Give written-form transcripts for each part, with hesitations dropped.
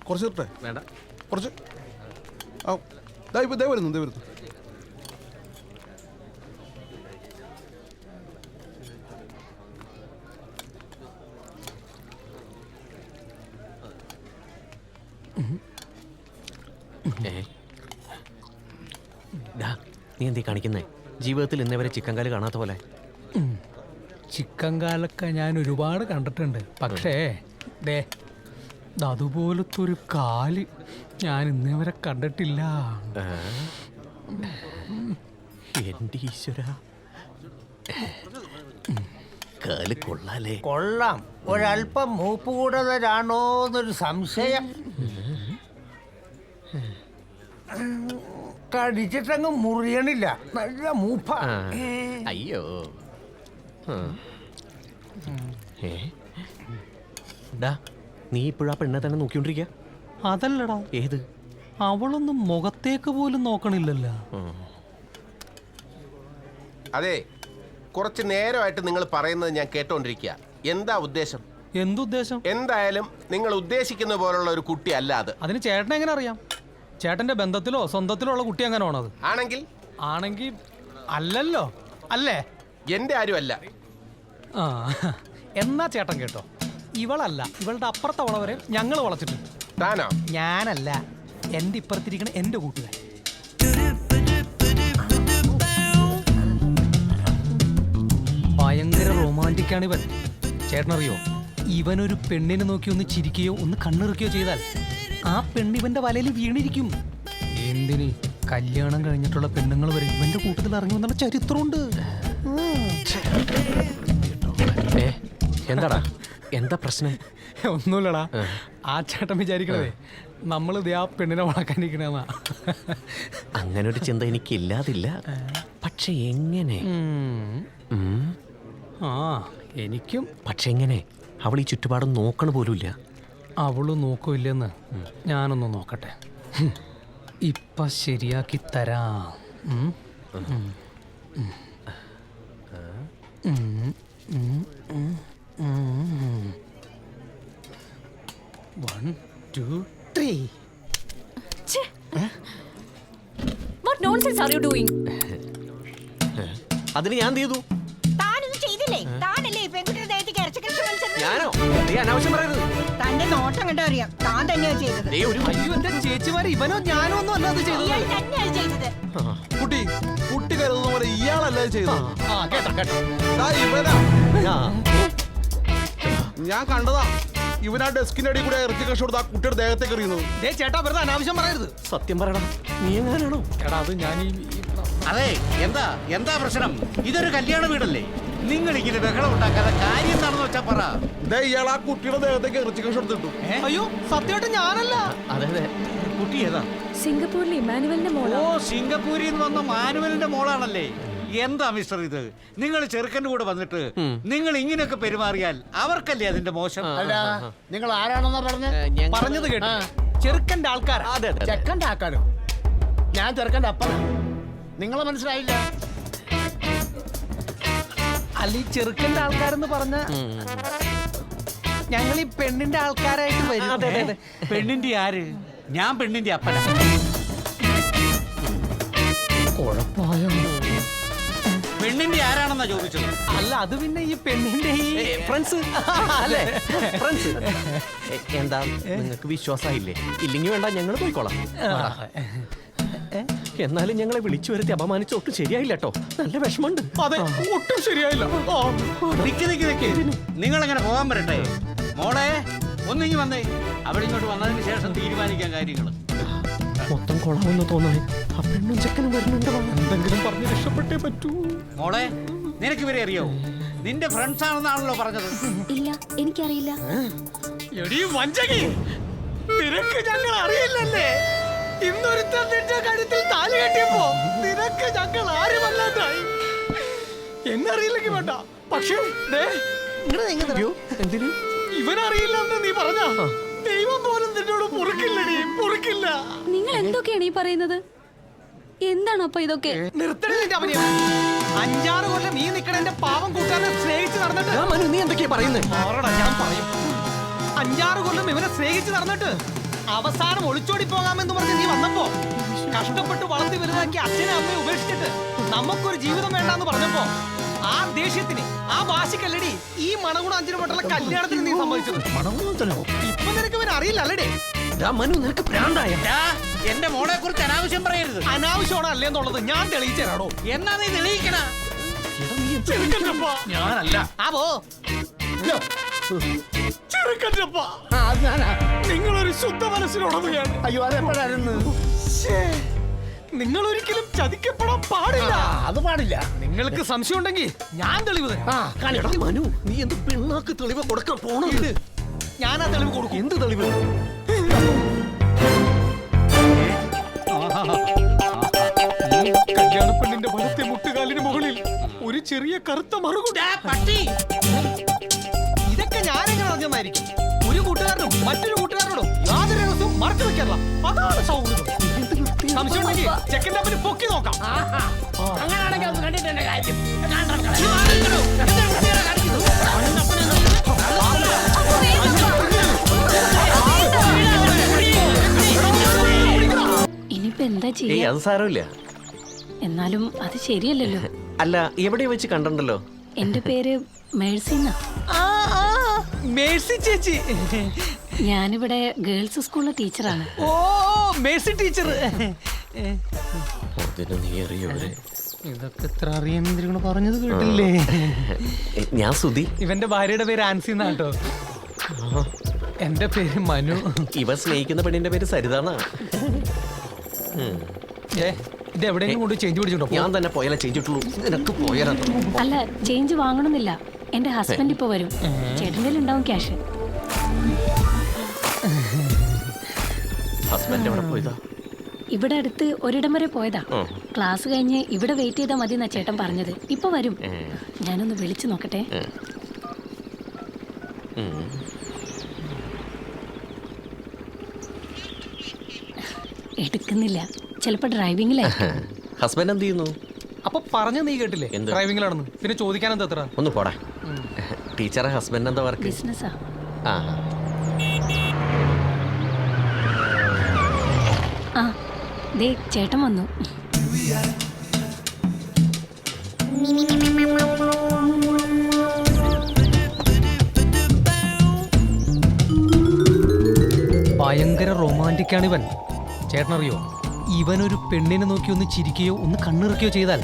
കുറച്ച് ഇട്ടെ വേണ്ട കുറച്ച് ആ ദേ വരുന്നു നീ എന്തീ കാണിക്കുന്നേ? ജീവിതത്തിൽ ഇന്നേവരെ ചിക്കൻ കാല് കാണാത്ത പോലെ. ചിക്കൻ കാലൊക്കെ ഞാൻ ഒരുപാട് കണ്ടിട്ടുണ്ട്. പക്ഷേ ദേ അതുപോലത്തെ ഒരു കാല് ഞാൻ ഇന്നേവരെ കണ്ടിട്ടില്ല. എന്റെ ഈശ്വര, കാല് കൊള്ളാലേ. കൊള്ളാം. ഒരല്പം മൂപ്പ് കൂടുതലാണോന്നൊരു സംശയം. കടിച്ചിട്ടങ്ങ് മുറിയണില്ല. നല്ല മൂപ്പ. അയ്യോ. നീ ഇപ്പോഴാ പെണ്ണെ തന്നെ നോക്കിക്കൊണ്ടിരിക്കുക? അതല്ലടാ, ഏത്? അവളൊന്നും മുഖത്തേക്ക് പോലും നോക്കണില്ലല്ലോ. അതെ, കുറച്ച് നേരമായിട്ട് നിങ്ങൾ പറയുന്നത് ഞാൻ കേട്ടോണ്ടിരിക്കുക. എന്താ ഉദ്ദേശം? എന്തുദ്ദേശം? എന്തായാലും നിങ്ങൾ ഉദ്ദേശിക്കുന്ന പോലുള്ള ഒരു കുട്ടി അല്ല അത്. അതിന് ചേട്ടനെ എങ്ങനെ അറിയാം? ചേട്ടന്റെ ബന്ധത്തിലോ സ്വന്തത്തിലോ ഉള്ള കുട്ടി എങ്ങനെ ആണത്? ആണെങ്കിൽ അല്ലല്ലോ. അല്ലേ? എന്റെ ആരും അല്ല. ആ, എന്നാ ചേട്ടൻ കേട്ടോ, ഇവളല്ല, ഇവളുടെ അപ്പുറത്തവള വരെ ഞങ്ങൾ വളച്ചിട്ടുണ്ട്. താനോ? ഞാനല്ല, എന്റെ ഇപ്പുറത്തിരിക്കണ എന്റെ കൂട്ടുകാരൻ. ഭയങ്കര റൊമാൻറ്റിക്കാണ് ഇവൻ. ചേട്ടനറിയോ, ഇവനൊരു പെണ്ണിനെ നോക്കി ഒന്ന് ചിരിക്കുകയോ ഒന്ന് കണ്ണിറുക്കുകയോ ചെയ്താൽ ആ പെണ്ണ് ഇവന്റെ വലയിൽ വീണിരിക്കും. എന്തിന്, കല്യാണം കഴിഞ്ഞിട്ടുള്ള പെണ്ണുങ്ങൾ വരെ ഇവന്റെ കൂട്ടത്തിൽ ഇറങ്ങി വന്നുള്ള ചരിത്രമുണ്ട്. എന്താടാ, എന്താ പ്രശ്നം? ഒന്നുമില്ലടാ, ആ ചേട്ടൻ വിചാരിക്കണതേ നമ്മൾ ഇത് ആ പെണ്ണിനെ വളക്കാനിരിക്കണെന്നാ. അങ്ങനെ ഒരു ചിന്ത എനിക്കില്ലാതില്ല. പക്ഷെ എങ്ങനെ? ആ, എനിക്കും. പക്ഷെ എങ്ങനെ? അവൾ ഈ ചുറ്റുപാടും നോക്കണ പോലുമില്ല. അവള് നോക്കൂല്ലെന്ന് ഞാനൊന്ന് നോക്കട്ടെ. ഇപ്പൊ ശരിയാക്കി തരാം. One, two, three. What nonsense are you doing? അതിന് ഞാൻ ചെയ്തു. താനൊന്നും ചെയ്തില്ലേ? താനല്ലേ ഈ പെൺകുട്ടിയുടെ ദേഹത്തേക്ക് ഇറച്ചിക്കറി വലിച്ചത്? ഞാനോ? നീ അനാവശ്യം പറയരുത്. തന്റെ നോട്ടം കണ്ടോ അറിയാം, താൻ തന്നെയാ ചെയ്തത്. അയ്യോ, എന്റെ ചേച്ചിമാര് ഇവനോ ഞാനോ ഒന്നും അല്ലാതെ ചെയ്തത്. ഇയാൾ തന്നെയാ ചെയ്തത്. കുട്ടി കരുതുന്ന പോലെ ഇയാളല്ലേ ചെയ്തത്. ഞാൻ കണ്ടതാ, ഇവനാ ഡെസ്കിന്റെ അടിയിൽ കൂടെ ഇറച്ചി കഷ്ണം കൊടുത്ത് ആ കുട്ടിയുടെ ദേഹത്തേക്ക് എറിയുന്നത്. ചേട്ടാ, വെറുതെ അനാവശ്യം പറയരുത്. സത്യം പറയടാ, നീ എങ്ങനെയാണോ? എടാ, അത് ഞാൻ അതെ, എന്താ പ്രശ്നം? ഇതൊരു കല്യാണ വീടല്ലേ? നിങ്ങൾ ഇങ്ങനെ ബഹളം ഉണ്ടാക്കാതെ കാര്യം എന്താണെന്ന് വെച്ചാ പറ. ഇയാൾ ആ കുട്ടിയുടെ ദേഹത്തേക്ക് ഇറച്ചി കഷ്ണം എടുത്തിട്ടു. അയ്യോ, സത്യമായിട്ട് ഞാനല്ല. അതെ അതെ, കുട്ടി ഏതാ? സിംഗപ്പൂരിലെ ഇമാനുവലിന്റെ മോളാ. ഓ, സിംഗപ്പൂരിൽ നിന്ന് വന്ന മാനുവലിന്റെ മോളാണല്ലേ? എന്താ മിസ്റ്റർ ഇത്? നിങ്ങൾ ചെറുക്കൻ്റെ കൂടെ വന്നിട്ട് നിങ്ങൾ ഇങ്ങനെയൊക്കെ പെരുമാറിയാൽ അവർക്കല്ലേ അതിന്റെ മോശം? അല്ല, നിങ്ങൾ ആരാണെന്നാ പറഞ്ഞത് കേട്ടോ, ചെറുക്കന്റെ ആൾക്കാരാ. ചെക്കൻ്റെ ആൾക്കാരോ? ഞാൻ ചെറുക്കൻ്റെ അപ്പനാ. നിങ്ങളെ മനസ്സിലായില്ല? അല്ല, ഈ ചെറുക്കന്റെ ആൾക്കാരെന്ന് പറഞ്ഞ ഞങ്ങൾ ഈ പെണ്ണിന്റെ ആൾക്കാരായിട്ട് വരും. പെണ്ണിന്റെ ആര്? ഞാൻ പെണ്ണിന്റെ അപ്പനാ. കുഴപ്പമായോ? പെണ്ണിന്റെ ആരാണെന്നാ ചോദിച്ചത്? അല്ല, അത് പിന്നെ ഈ പെണ്ണിന്റെ ഫ്രണ്ട്സ് അല്ലേ? ഫ്രണ്ട്സ്. എന്താ, നിങ്ങൾക്ക് വിശ്വാസമായില്ലേ? ഇല്ലെങ്കിൽ വേണ്ട, ഞങ്ങൾ പോയിക്കോളാം. എന്നാലും ഞങ്ങളെ വിളിച്ചു വരുത്തി അപമാനിച്ച് ഒട്ടും ശരിയായില്ല കേട്ടോ. നല്ല വിഷമമുണ്ട്. അതെ, ഒട്ടും ശരിയായില്ല. നിങ്ങൾ എങ്ങനെ പോകാൻ വരട്ടെ? മോളെ, ഒന്നിങ്ങി വന്നേ. അവിടെ ഇങ്ങോട്ട് വന്നതിന് ശേഷം തീരുമാനിക്കാൻ കാര്യങ്ങൾ. മൊത്തം കൊള്ളാമെന്ന് തോന്നണേ. ആ പെണ്ണും ചെക്കനും വരുന്നുണ്ടോ? എന്തെങ്കിലും പറഞ്ഞ് രക്ഷപ്പെട്ടേ പറ്റൂ. മോളെ, നിനക്ക് ഇവരെ അറിയോ? നിന്റെ ഫ്രണ്ട്സ് ആണെന്നാണല്ലോ പറഞ്ഞത്. ഇല്ല, എനിക്കറിയില്ല. എടീ വഞ്ചകി, നിനക്ക് ഞങ്ങൾ അറിയില്ലല്ലേ? ഇന്നൊരുത്തൻ നിന്റെ കഴുത്തിൽ താലി കെട്ടിയപ്പോ നിനക്ക് ഞങ്ങൾ ആരുമല്ലാതായി. എന്നറിയില്ലെങ്കിൽ വേണ്ട, പക്ഷേ ഇവനറിയില്ലെന്ന് നീ പറഞ്ഞ ദൈവം പോലും നിന്നോട് പൊറുക്കില്ലടി, പൊറുക്കില്ല. നിങ്ങൾ എന്തൊക്കെയാണ് ഈ പറയുന്നത്? എന്താണ് അപ്പൊ ഇതൊക്കെ? നിർത്തണേ നിന്റെ അഭിനയം. 5-6 കൊല്ലം ഈ നിക്കണ എന്റെ പാവം കൂട്ടാനെ സ്നേഹിച്ച് നടന്നിട്ട് നീ എന്തൊക്കെയാ പറയുന്നത്? ഞാൻ പറയും. 5-6 കൊല്ലം ഇവനെ സ്നേഹിച്ച് നടന്നിട്ട് അവസാനം ഒളിച്ചോടി പോകാമെന്ന് പറഞ്ഞ് നീ വന്നപ്പോ കഷ്ടപ്പെട്ട് വളർത്തി വലുതാക്കി അച്ഛനെ അമ്മയെ ഉപേക്ഷിച്ചിട്ട് നമുക്കൊരു ജീവിതം വേണ്ടെന്ന് പറഞ്ഞപ്പോ ആ ദേഷ്യത്തിന് ആ വാശിക്കല്ലടി ഈ മണഗുണം 5 പെട്ടുള്ള കല്യാണത്തിന് നീ സമ്മതിച്ചത്. ഇപ്പൊ നിനക്ക് ഇവൻ അറിയില്ല അല്ലടേ. മനു നിനക്ക് പ്രാന്തായ എന്റെ മോളെ കുറിച്ച് അനാവശ്യം പറയരുത്. അനാവശ്യമാണോ അല്ലേന്നുള്ളത് ഞാൻ തെളിയിച്ചു തരാടോ. എന്നാ നീ തെളിയിക്കണ. ഞാനല്ല ആവോ നിങ്ങളൊരു ശുദ്ധ മനസ്സിലുടമയാണ്. അയ്യോ അതെപ്പോഴായിരുന്നു? നിങ്ങൾ ഒരിക്കലും ചതിക്കപ്പെടാൻ പാടില്ല. അത് പാടില്ല. നിങ്ങൾക്ക് സംശയം ഉണ്ടെങ്കിൽ ഞാൻ തെളിവ് തരാം. എടാ മനു നീ എന്ത് പെണ്ണാക്ക് തെളിവ് കൊടുക്കാൻ പോണത്? ഞാൻ ആ തെളിവ് കൊടുക്കും. എന്ത് തെളിവ്? കല്യാണ പെണ്ണിന്റെ വലത്തെ മുട്ടുകാലിന് മുകളിൽ ഒരു ചെറിയ കറുത്ത മറുകുണ്ട്. ഇതൊക്കെ ഞാനെങ്ങനെ അറിഞ്ഞെന്നായിരിക്കും. ഒരു കൂട്ടുകാരനും മറ്റൊരു കൂട്ടുകാരനോടും യാതൊരു രഹസ്യവും മറച്ചു വെക്കാറില്ല. അതാണ് സൗഹൃദം. സംശയം ഉണ്ടെങ്കിൽ ചെക്കൻ്റെ അപ്പന് പൊക്കി നോക്കാം. അങ്ങനെയാണെങ്കിൽ അത് കണ്ടിട്ട് തന്നെ കാര്യം. ഇനിയിപ്പോ എന്താ ചെയ്യാ? അത് സാരമില്ല. എന്നാലും അത് ശരിയല്ലല്ലോ. അല്ല എവിടെ വെച്ച് കണ്ടല്ലോ? എന്റെ പേര് മേഴ്സിന്ന. മേഴ്സി ചേച്ചി. ഞാനിവിടെ ഗേൾസ് സ്കൂളിലെ ടീച്ചറാണ്. ഓ മേഴ്സി ടീച്ചർ. ഇതൊക്കെ എത്ര അറിയാൻ പറഞ്ഞത് കേട്ടില്ലേ? ഞാൻ സുധി. ഇവന്റെ ഭാര്യയുടെ പേര് ആൻസി എന്നാട്ടോ. എന്റെ പേര് മനു. ഇവ സ്നേഹിക്കുന്ന പെണ്ണിന്റെ പേര് സരിതാന്നാ. ഇത് എവിടെയെങ്കിലും കൊണ്ട് ചേഞ്ച് പിടിച്ചിട്ടോ? ഞാൻ തന്നെ പോയാലേ ചെയ്തിട്ടുള്ളൂ. നിനക്ക് പോയാലോ? അല്ല ചേഞ്ച് വാങ്ങണമെന്നില്ല. എന്റെ ഹസ്ബൻഡ് ഇപ്പൊ വരും. ചേട്ടൻ്റെ ഉണ്ടാവും ക്യാഷ്. ഹസ്ബൻഡ് എവിടെ പോയതാ? ഇവിടെ അടുത്ത് ഒരിടം വരെ പോയതാ. ക്ലാസ് കഴിഞ്ഞ് ഇവിടെ വെയിറ്റ് ചെയ്താൽ മതി എന്നാ ചേട്ടൻ പറഞ്ഞത്. ഇപ്പൊ വരും. ഞാനൊന്ന് വിളിച്ചു നോക്കട്ടെ. എടുക്കുന്നില്ല. ചിലപ്പോ ഡ്രൈവിംഗിലായിരിക്കും. ഹസ്ബൻഡ് എന്ത് ചെയ്യുന്നു? അപ്പൊ പറഞ്ഞ നീ കേട്ടില്ലേ? എന്ത്? ഡ്രൈവിംഗിലാണെന്ന്. പിന്നെ ചോദിക്കാൻ എന്താ എത്ര? ഒന്ന് പോടാ. ടീച്ചറെ ഹസ്ബൻഡ് എന്താ വർക്ക്? ബിസിനസ്സാ. ആ ആ ദേ ചേട്ടൻ വന്നു. ഭയങ്കര റൊമാൻറ്റിക് ആണ് ഇവൻ. ചേട്ടനറിയോ, ഇവനൊരു പെണ്ണിനെ നോക്കി ഒന്ന് ചിരിക്കുകയോ ഒന്ന് കണ്ണിറുക്കുകയോ ചെയ്താൽ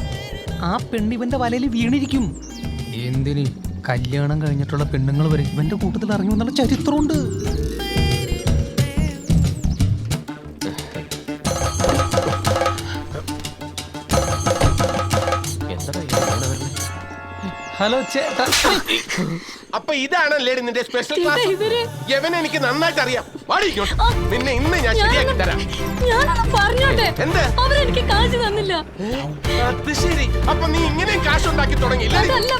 ആ പെണ്ണ് ഇവന്റെ വലയിൽ വീണിരിക്കും. എന്തിന് കല്യാണം കഴിഞ്ഞിട്ടുള്ള പെണ്ണുങ്ങൾ വരെ ഇവന്റെ കൂട്ടത്തിൽ ഇറങ്ങി വന്നുള്ള ചരിത്രമുണ്ട്. ഹലോ ചേട്ടാ. അപ്പൊ ഇതാണല്ലേ നിന്റെ സ്പെഷ്യൽ ക്ലാസ്? യവനെ എനിക്ക് നന്നായിട്ട് അറിയാം. വാടി ഇങ്ങോട്ട്. നിന്നെ ഇന്ന് ഞാൻ ശരിയാക്കി തരാം. ഞാനൊന്ന് പറഞ്ഞോട്ടെ. എന്ത്? അവരെനിക്ക് കാശ് തന്നില്ല. അത് ശരി. അപ്പൊ നീ ഇങ്ങനെയും കാശ് ഉണ്ടാക്കി തുടങ്ങി. അതല്ല,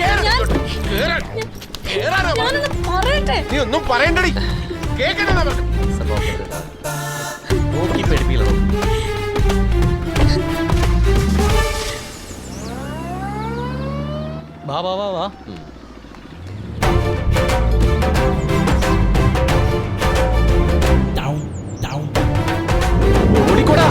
ഞാനൊന്ന് പറയട്ടെ. നീ ഒന്നും പറയണ്ടടി. കേക്കണ നോക്കി പേടിപ്പിക്കണം. വാ വാ വാ വാ. ഓടിക്കോടാ.